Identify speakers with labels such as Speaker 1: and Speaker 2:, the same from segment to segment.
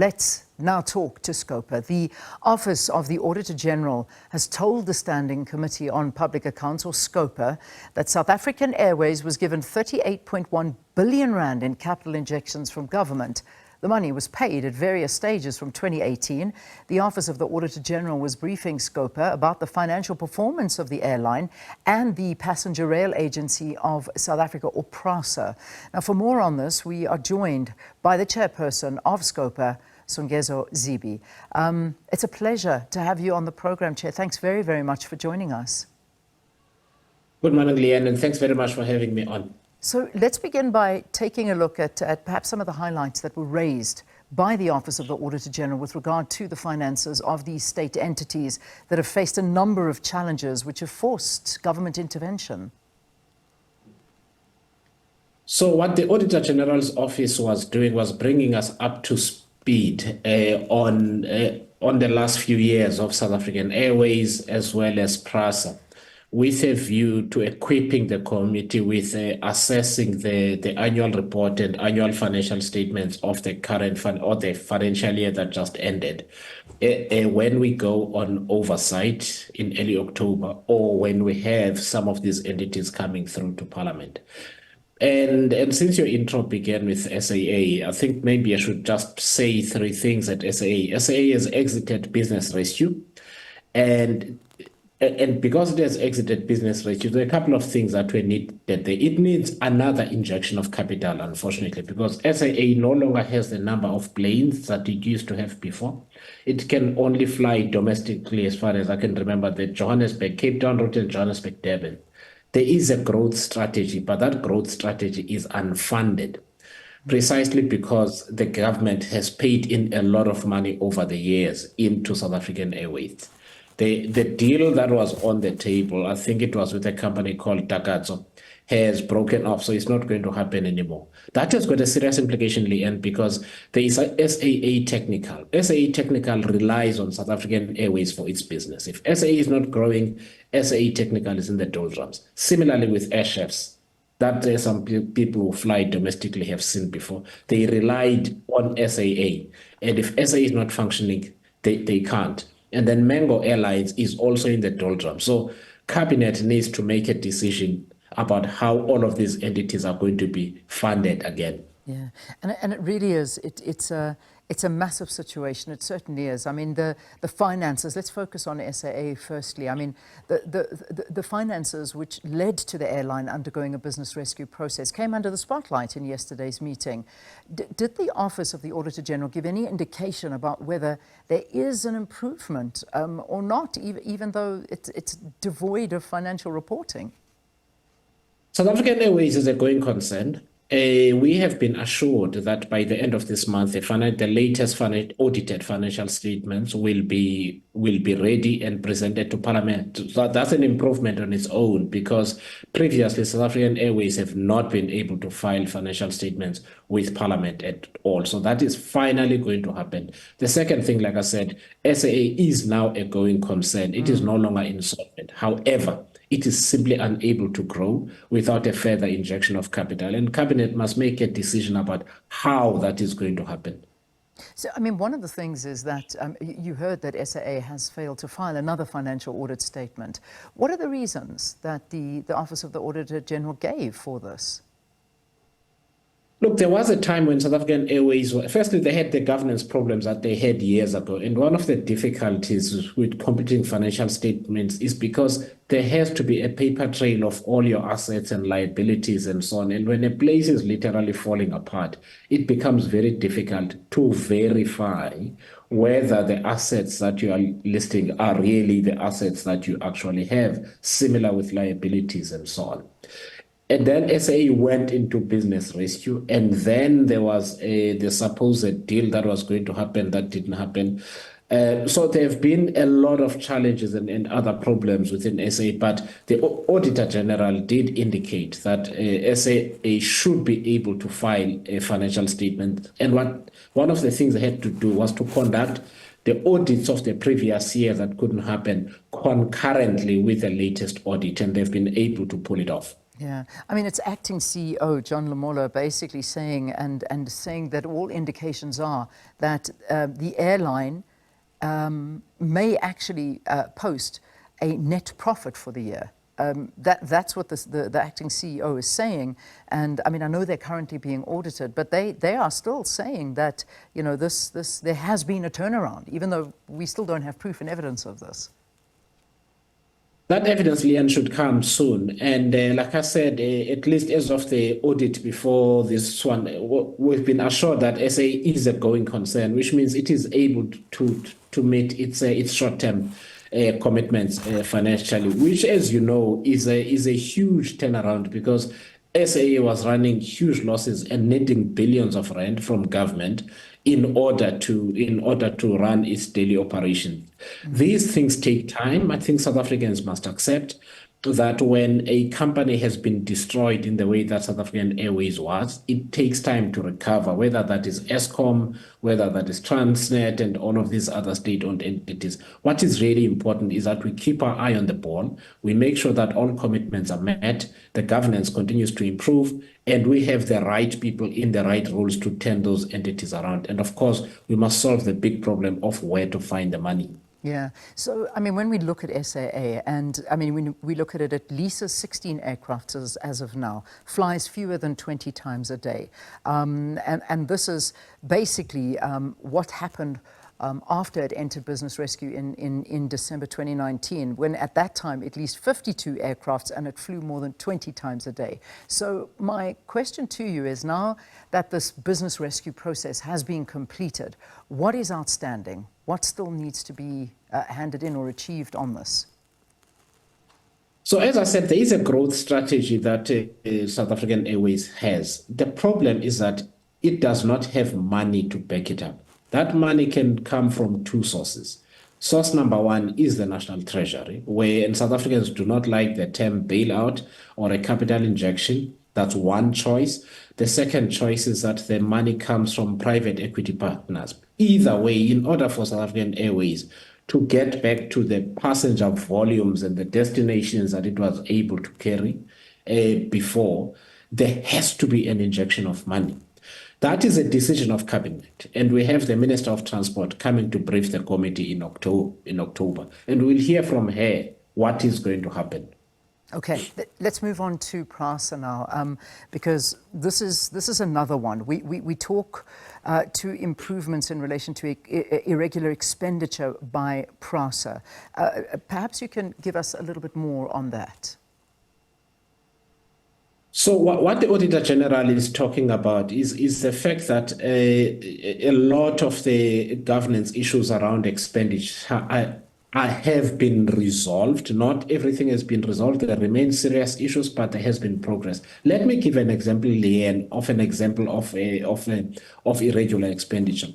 Speaker 1: Let's now talk to SCOPA. The Office of the Auditor-General has told the Standing Committee on Public Accounts, or SCOPA, that South African Airways was given 38.1 billion rand in capital injections from government. The money was paid at various stages from 2018. The Office of the Auditor-General was briefing SCOPA about the financial performance of the airline and the Passenger Rail Agency of South Africa, or PRASA. Now, for more on this, we are joined by the chairperson of SCOPA, Songezo Zibi. It's a pleasure to have you on the program, Chair. Thanks very, very much for joining us.
Speaker 2: Good morning, Leanne, and thanks very much for having me on.
Speaker 1: So let's begin by taking a look at perhaps some of the highlights that were raised by the Office of the Auditor-General with regard to the finances of these state entities that have faced a number of challenges which have forced government intervention.
Speaker 2: So what the Auditor-General's office was doing was bringing us up to speed on the last few years of South African Airways as well as PRASA, with a view to equipping the committee with assessing the annual report and annual financial statements of the current the financial year that just ended. When we go on oversight in early October, or when we have some of these entities coming through to Parliament. And since your intro began with SAA, I think maybe I should just say three things at SAA. SAA has exited business rescue, and because it has exited business rescue, there are a couple of things that we need there. It needs another injection of capital, unfortunately, because SAA no longer has the number of planes that it used to have before. It can only fly domestically, as far as I can remember, the Johannesburg, Cape Town route and Johannesburg, Durban. There is a growth strategy, but that growth strategy is unfunded, precisely because the government has paid in a lot of money over the years into South African Airways. The deal that was on the table, I think it was with a company called Takatso, has broken off, so it's not going to happen anymore. That has got a serious implication, Leanne, because there is a SAA Technical. SAA Technical relies on South African Airways for its business. If SAA is not growing, SAA Technical is in the doldrums. Similarly with air chefs, that some people who fly domestically have seen before. They relied on SAA, and if SAA is not functioning, they can't. And then Mango Airlines is also in the doldrums. So Cabinet needs to make a decision about how all of these entities are going to be funded again.
Speaker 1: Yeah, and it really is. It's a massive situation. It certainly is. I mean, the finances. Let's focus on SAA firstly. I mean, the finances which led to the airline undergoing a business rescue process came under the spotlight in yesterday's meeting. Did the Office of the Auditor-General give any indication about whether there is an improvement or not, even though it's devoid of financial reporting?
Speaker 2: South African Airways is a going concern. We have been assured that by the end of this month, the latest audited financial statements will be ready and presented to Parliament. So that's an improvement on its own, because previously South African Airways have not been able to file financial statements with Parliament at all. So that is finally going to happen. The second thing, like I said, SAA is now a going concern. It is no longer insolvent. However, it is simply unable to grow without a further injection of capital. And Cabinet must make a decision about how that is going to happen.
Speaker 1: So, I mean, one of the things is that you heard that SAA has failed to file another financial audit statement. What are the reasons that the Office of the Auditor-General gave for this?
Speaker 2: Look, there was a time when South African Airways, firstly, they had the governance problems that they had years ago. And one of the difficulties with completing financial statements is because there has to be a paper trail of all your assets and liabilities and so on. And when a place is literally falling apart, it becomes very difficult to verify whether the assets that you are listing are really the assets that you actually have, similar with liabilities and so on. And then SAA went into business rescue, and then there was the supposed deal that was going to happen that didn't happen. So there have been a lot of challenges and other problems within SAA, but the Auditor-General did indicate that SAA should be able to file a financial statement. And one of the things they had to do was to conduct the audits of the previous year that couldn't happen concurrently with the latest audit, and they've been able to pull it off.
Speaker 1: Yeah, I mean, it's acting CEO John Lamola basically saying and saying that all indications are that the airline may actually post a net profit for the year. That's what the acting CEO is saying, and I mean, I know they're currently being audited, but they are still saying that, you know, this there has been a turnaround, even though we still don't have proof and evidence of this.
Speaker 2: That evidence, Leanne, should come soon. And like I said, at least as of the audit before this one, we've been assured that SA is a going concern, which means it is able to meet its short-term commitments financially, which, as you know, is a huge turnaround because SAA was running huge losses and netting billions of rand from government in order to run its daily operations. These things take time. I think South Africans must accept that when a company has been destroyed in the way that South African Airways was, it takes time to recover, whether that is Eskom, whether that is Transnet, and all of these other state-owned entities. What is really important is that we keep our eye on the ball, we make sure that all commitments are met, the governance continues to improve, and we have the right people in the right roles to turn those entities around. And of course, we must solve the big problem of where to find the money.
Speaker 1: Yeah. So, I mean, when we look at SAA, and I mean, when we look at it leases 16 aircraft as of now, flies fewer than 20 times a day. And this is basically what happened after it entered business rescue in December 2019, when at that time it leased 52 aircrafts and it flew more than 20 times a day. So my question to you is, now that this business rescue process has been completed, what is outstanding? What still needs to be handed in or achieved on this?
Speaker 2: So, as I said, there is a growth strategy that South African Airways has. The problem is that it does not have money to back it up. That money can come from two sources. Source number one is the National Treasury, where South Africans do not like the term bailout or a capital injection. That's one choice. The second choice is that the money comes from private equity partners. Either way, in order for South African Airways to get back to the passenger volumes and the destinations that it was able to carry before, there has to be an injection of money. That is a decision of cabinet, and we have the Minister of Transport coming to brief the committee in October, and we'll hear from her what is going to happen.
Speaker 1: Okay, let's move on to PRASA now, because this is another one. We talk to improvements in relation to irregular expenditure by PRASA. Perhaps you can give us a little bit more on that.
Speaker 2: So what the Auditor-General is talking about is the fact that a lot of the governance issues around expenditure have been resolved. Not everything has been resolved. There remain serious issues, but there has been progress. Let me give an example, Leanne, of irregular expenditure.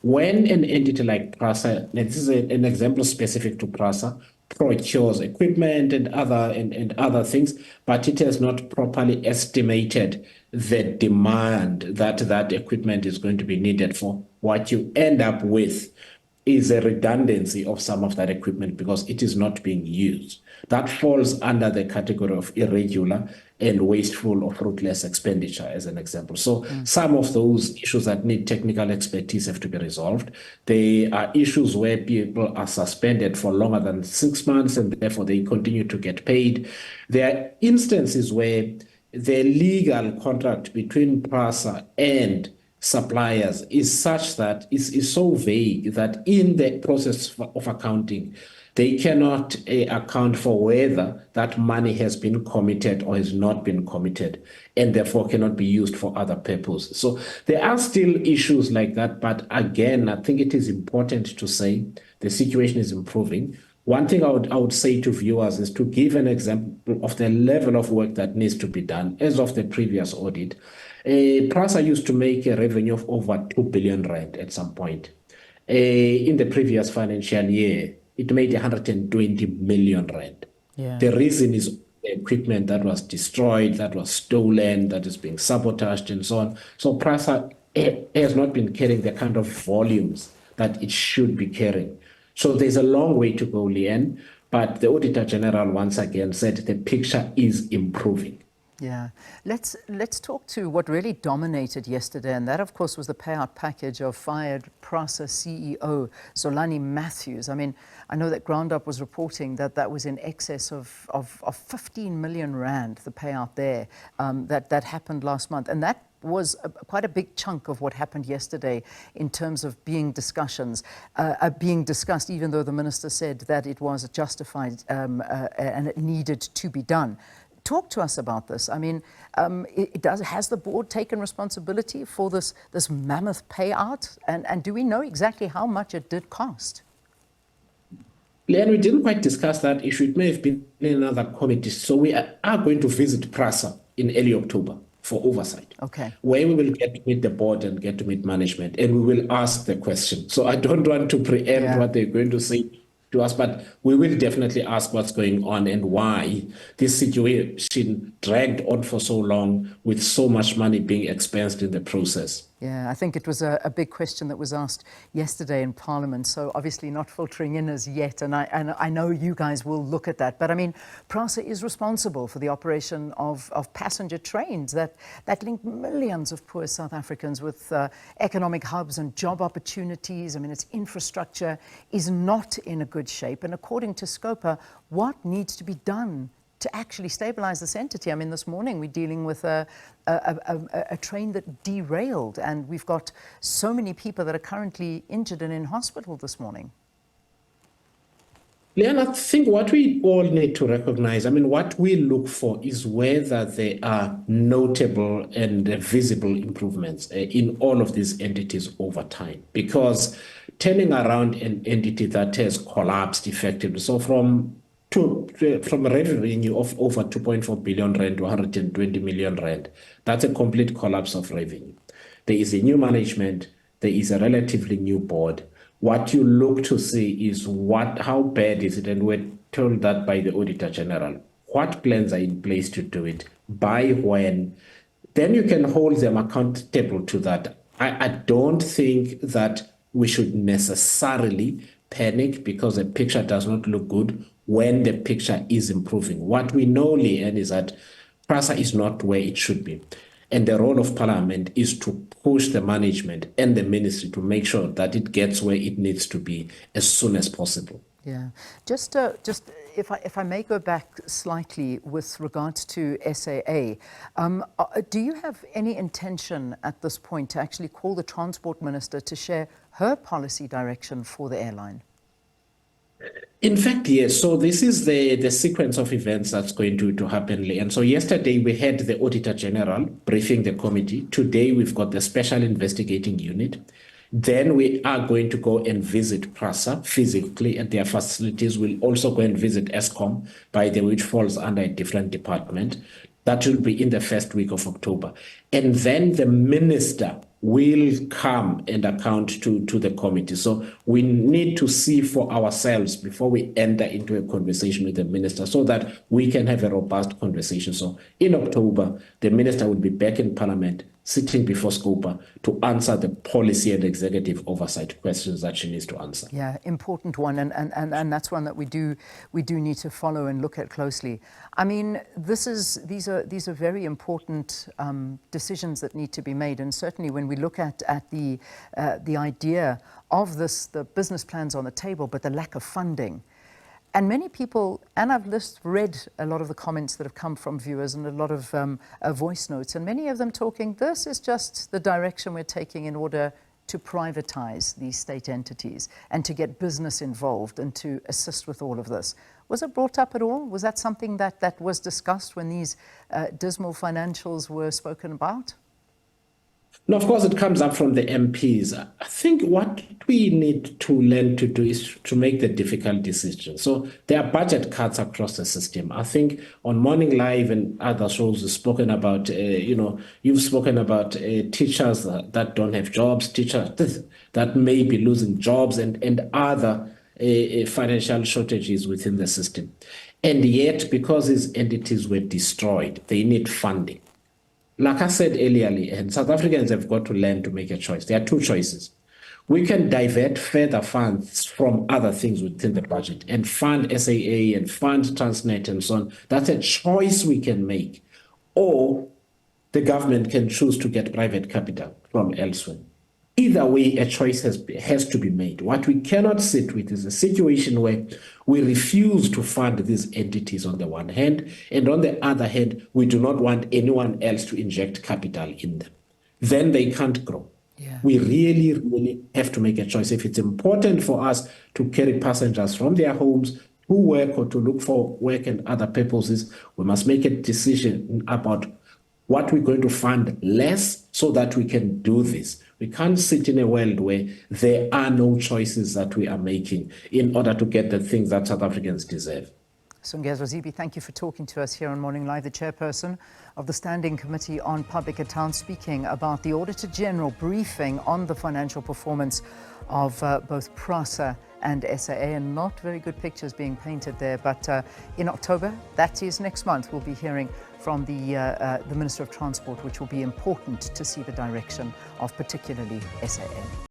Speaker 2: When an entity like PRASA, this is an example specific to PRASA, procures equipment and other things, but it has not properly estimated the demand that equipment is going to be needed for, what you end up with is a redundancy of some of that equipment because it is not being used. That falls under the category of irregular and wasteful or fruitless expenditure, as an example. So some of those issues that need technical expertise have to be resolved. There are issues where people are suspended for longer than 6 months and therefore they continue to get paid. There are instances where the legal contract between PRASA and suppliers is such that is so vague that in the process of accounting, they cannot account for whether that money has been committed or has not been committed, and therefore cannot be used for other purposes. So there are still issues like that, but again, I think it is important to say the situation is improving. One thing I would say to viewers is to give an example of the level of work that needs to be done. As of the previous audit, PRASA used to make a revenue of over 2 billion rand at some point. In the previous financial year, it made 120 million rand.
Speaker 1: Yeah.
Speaker 2: The reason is equipment that was destroyed, that was stolen, that is being sabotaged, and so on. So PRASA has not been carrying the kind of volumes that it should be carrying. So there's a long way to go, Leanne, but the Auditor-General once again said the picture is improving.
Speaker 1: Yeah, let's talk to what really dominated yesterday, and that, of course, was the payout package of fired PRASA CEO Zolani Matthews. I mean, I know that Groundup was reporting that that was in excess of 15 million rand, the payout there, that happened last month, and that was quite a big chunk of what happened yesterday in terms of being discussed, even though the minister said that it was justified and it needed to be done. Talk to us about this. I mean, has the board taken responsibility for this mammoth payout? And do we know exactly how much it did cost?
Speaker 2: Leanne, we didn't quite discuss that issue. It may have been in another committee. So we are going to visit PRASA in early October for oversight.
Speaker 1: Okay.
Speaker 2: Where we will get to meet the board and get to meet management, and we will ask the question. So I don't want to preempt what they're going to say to us, but we will definitely ask what's going on and why this situation dragged on for so long with so much money being expensed in the process.
Speaker 1: Yeah, I think it was a big question that was asked yesterday in Parliament, so obviously not filtering in as yet, and I know you guys will look at that. But I mean, PRASA is responsible for the operation of passenger trains that link millions of poor South Africans with economic hubs and job opportunities. I mean, its infrastructure is not in a good shape, and according to SCOPA, what needs to be done to actually stabilize this entity? I mean, this morning we're dealing with a train that derailed, and we've got so many people that are currently injured and in hospital this morning.
Speaker 2: Leanne, I think what we all need to recognize, I mean, what we look for is whether there are notable and visible improvements in all of these entities over time, because turning around an entity that has collapsed effectively, so from a revenue of over 2.4 billion rand to 120 million rand, that's a complete collapse of revenue. There is a new management, there is a relatively new board. What you look to see is how bad is it, and we're told that by the Auditor-General. What plans are in place to do it? By when? Then you can hold them accountable to that. I don't think that we should necessarily panic because the picture does not look good when the picture is improving. What we know, Leanne, is that PRASA is not where it should be. And the role of Parliament is to push the management and the ministry to make sure that it gets where it needs to be as soon as possible.
Speaker 1: Yeah, just if I may go back slightly with regards to SAA, do you have any intention at this point to actually call the Transport Minister to share her policy direction for the airline?
Speaker 2: In fact, yes. So this is the sequence of events that's going to happen. And so yesterday we had the Auditor-General briefing the committee. Today we've got the Special Investigating Unit. Then we are going to go and visit PRASA physically at their facilities. We'll also go and visit ESCOM, by the way, which falls under a different department. That will be in the first week of October. And then the minister will come and account to the committee. So we need to see for ourselves before we enter into a conversation with the minister so that we can have a robust conversation. So in October, the minister will be back in Parliament, sitting before SCOPA to answer the policy and executive oversight questions that she needs to answer.
Speaker 1: Yeah, important one, and that's one that we do need to follow and look at closely. I mean, these are very important decisions that need to be made, and certainly when we look at the idea of the business plans on the table, but the lack of funding. And many people, and I've read a lot of the comments that have come from viewers and a lot of voice notes, and many of them talking, this is just the direction we're taking in order to privatize these state entities and to get business involved and to assist with all of this. Was it brought up at all? Was that something that was discussed when these dismal financials were spoken about?
Speaker 2: No, of course, it comes up from the MPs. I think what we need to learn to do is to make the difficult decisions. So there are budget cuts across the system. I think on Morning Live and other shows, you've spoken about, you've spoken about teachers that don't have jobs, teachers that may be losing jobs, and other financial shortages within the system. And yet, because these entities were destroyed, they need funding. Like I said earlier, and South Africans have got to learn to make a choice. There are two choices. We can divert further funds from other things within the budget and fund SAA and fund Transnet and so on. That's a choice we can make. or the government can choose to get private capital from elsewhere. Either way, a choice has to be made. What we cannot sit with is a situation where we refuse to fund these entities on the one hand, and on the other hand, we do not want anyone else to inject capital in them. Then they can't grow.
Speaker 1: Yeah.
Speaker 2: We really have to make a choice. If it's important for us to carry passengers from their homes to work or to look for work and other purposes, we must make a decision about what we're going to fund less so that we can do this. We can't sit in a world where there are no choices that we are making in order to get the things that South Africans deserve.
Speaker 1: Songezo Zibi, thank you for talking to us here on Morning Live, the chairperson of the Standing Committee on Public Accounts, speaking about the Auditor-General briefing on the financial performance of both PRASA and SAA, and not very good pictures being painted there. But in October, that is next month, we'll be hearing from the Minister of Transport, which will be important to see the direction of particularly SAA.